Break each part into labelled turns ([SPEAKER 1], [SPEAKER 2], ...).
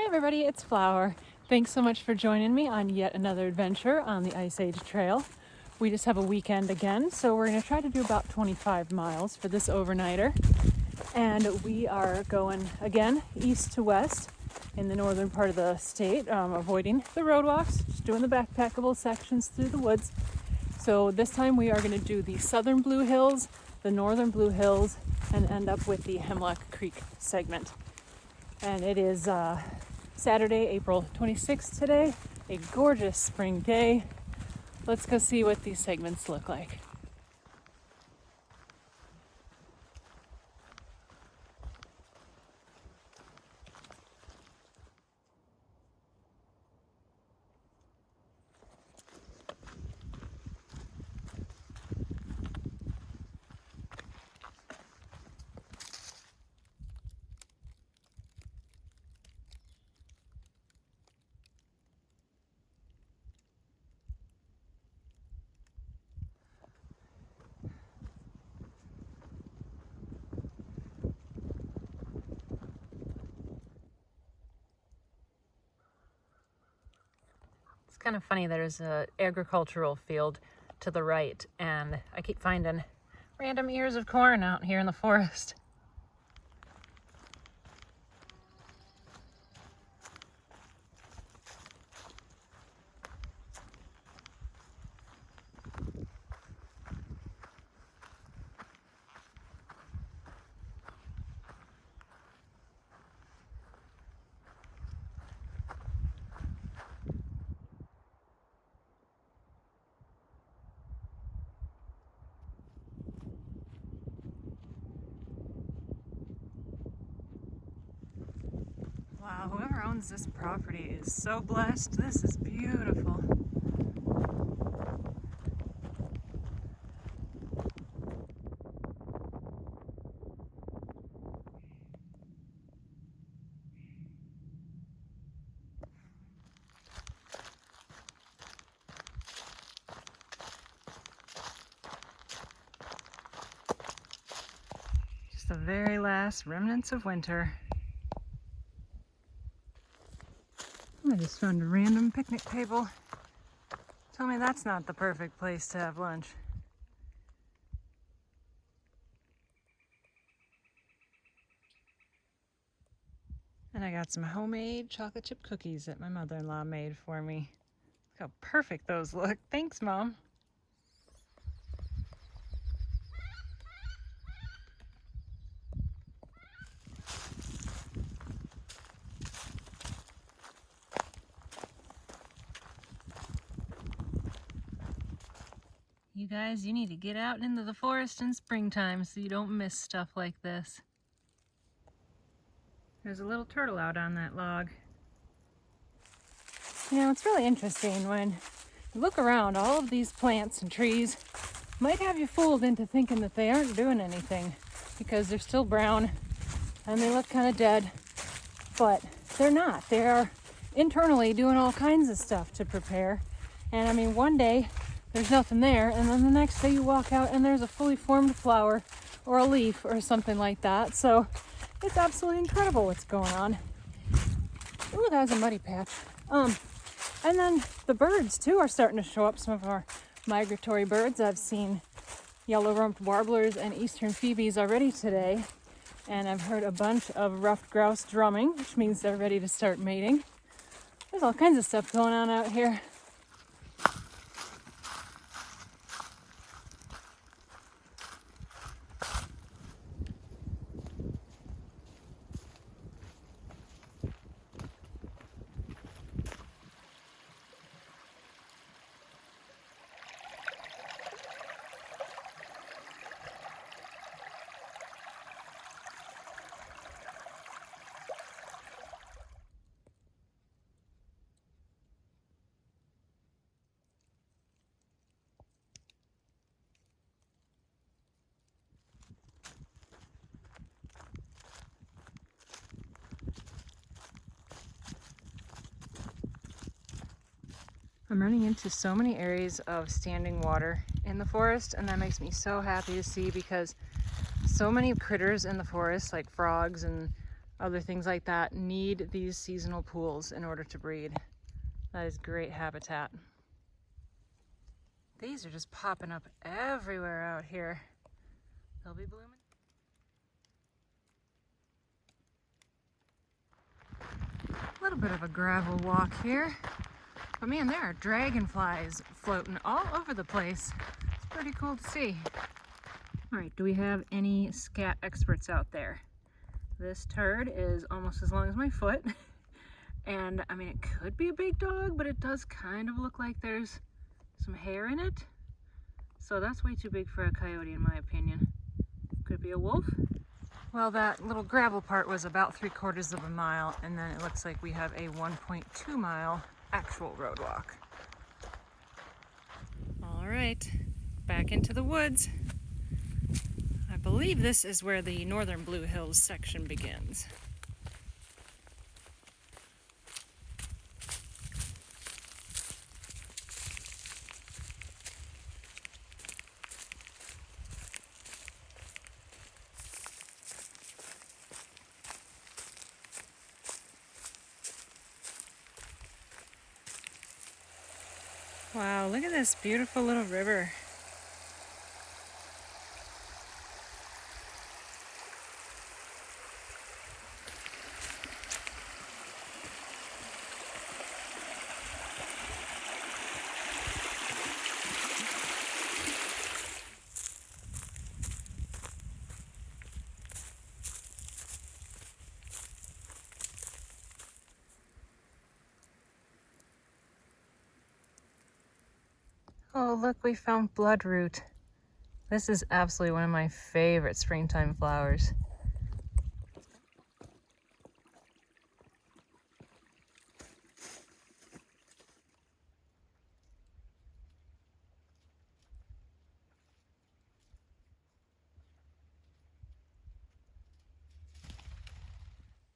[SPEAKER 1] Hey everybody, it's Flower. Thanks so much for joining me on yet another adventure on the Ice Age Trail. We just have a weekend again, so we're going to try to do about 25 miles for this overnighter. And we are going again east to west in the northern part of the state, avoiding the roadwalks, just doing the backpackable sections through the woods. So this time we are going to do the southern Blue Hills, the northern Blue Hills, and end up with the Hemlock Creek segment. And it is Saturday, April 26th today, a gorgeous spring day. Let's go see what these segments look like.
[SPEAKER 2] It's kind of funny, there's an agricultural field to the right, and I keep finding random ears of corn out here in the forest.
[SPEAKER 1] Wow, whoever owns this property is so blessed. This is beautiful. Just the very last remnants of winter. I just found a random picnic table. Tell me that's not the perfect place to have lunch. And I got some homemade chocolate chip cookies that my mother-in-law made for me. Look how perfect those look. Thanks, Mom.
[SPEAKER 2] You guys, you need to get out into the forest in springtime so you don't miss stuff like this.
[SPEAKER 1] There's a little turtle out on that log. You know, it's really interesting when you look around, all of these plants and trees might have you fooled into thinking that they aren't doing anything because they're still brown and they look kind of dead, but they're not. They are internally doing all kinds of stuff to prepare. And I mean, one day there's nothing there, and then the next day you walk out and there's a fully formed flower or a leaf or something like that. So it's absolutely incredible what's going on. Ooh, that was a muddy patch. And then the birds too are starting to show up, some of our migratory birds. I've seen yellow-rumped warblers and eastern phoebes already today, and I've heard a bunch of ruffed grouse drumming, which means they're ready to start mating. There's all kinds of stuff going on out here. I'm running into so many areas of standing water in the forest, and that makes me so happy to see because so many critters in the forest, like frogs and other things like that need these seasonal pools in order to breed. That is great habitat. These are just popping up everywhere out here. They'll be blooming. A little bit of a gravel walk here. But man, there are dragonflies floating all over the place. It's pretty cool to see. All right, do we have any scat experts out there? This turd is almost as long as my foot. And I mean, it could be a big dog, but it does kind of look like there's some hair in it. So that's way too big for a coyote in my opinion. Could it be a wolf? Well, that little gravel part was about 3/4 of a mile, and then it looks like we have a 1.2 mile actual road walk. All right, back into the woods. I believe this is where the Northern Blue Hills section begins. Wow, look at this beautiful little river. Oh, look, we found bloodroot. This is absolutely one of my favorite springtime flowers.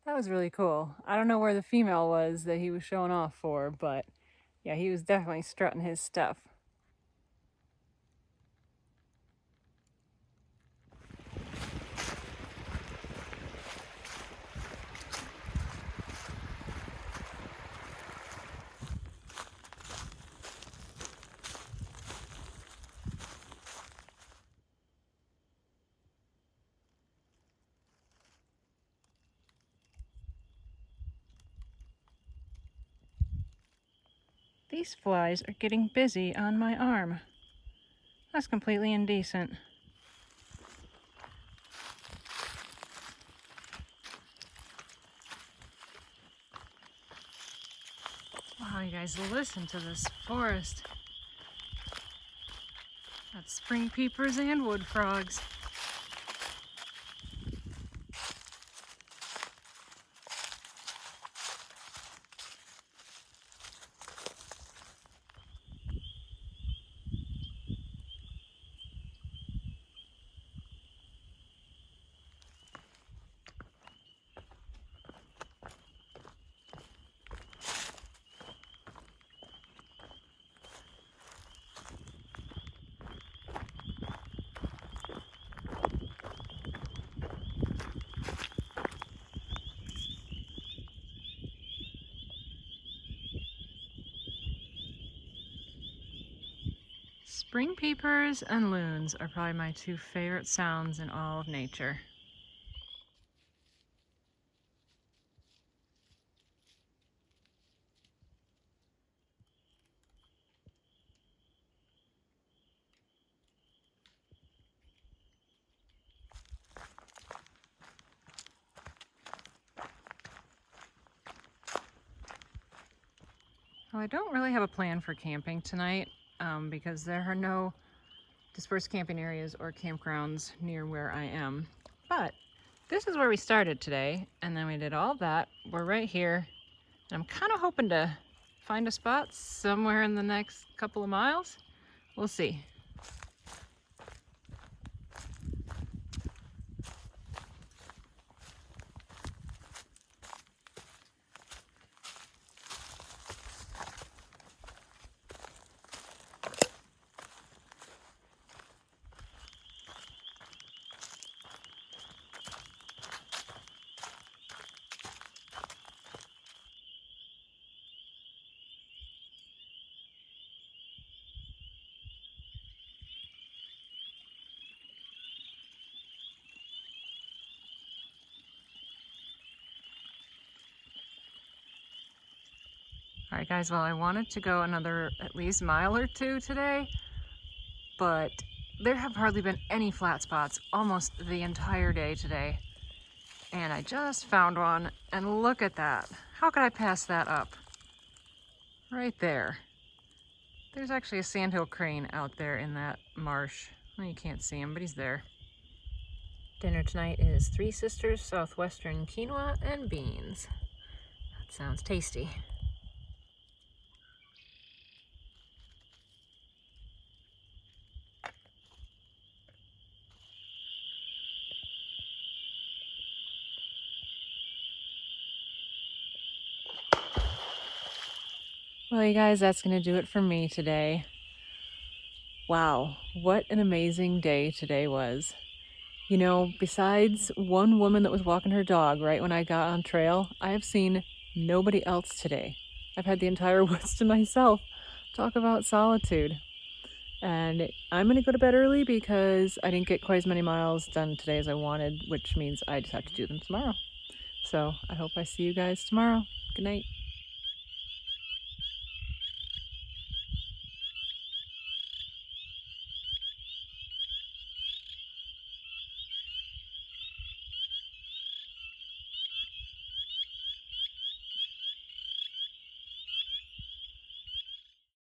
[SPEAKER 1] That was really cool. I don't know where the female was that he was showing off for, but yeah, he was definitely strutting his stuff. These flies are getting busy on my arm. That's completely indecent. Wow, you guys, listen to this forest. That's spring peepers and wood frogs. Spring peepers and loons are probably my two favorite sounds in all of nature. Well, I don't really have a plan for camping tonight because there are no dispersed camping areas or campgrounds near where I am. But this is where we started today, and then we did all that. We're right here, and I'm kind of hoping to find a spot somewhere in the next couple of miles. We'll see. All right, guys, well, I wanted to go another at least mile or two today, but there have hardly been any flat spots almost the entire day today. And I just found one, and look at that. How could I pass that up? Right there. There's actually a sandhill crane out there in that marsh. Well, you can't see him, but he's there.
[SPEAKER 2] Dinner tonight is Three Sisters Southwestern quinoa and beans. That sounds tasty.
[SPEAKER 1] Well, you guys, that's going to do it for me today. Wow, what an amazing day today was. You know, besides one woman that was walking her dog right when I got on trail, I have seen nobody else today. I've had the entire woods to myself. Talk about solitude. And I'm going to go to bed early because I didn't get quite as many miles done today as I wanted, which means I just have to do them tomorrow. So I hope I see you guys tomorrow. Good night.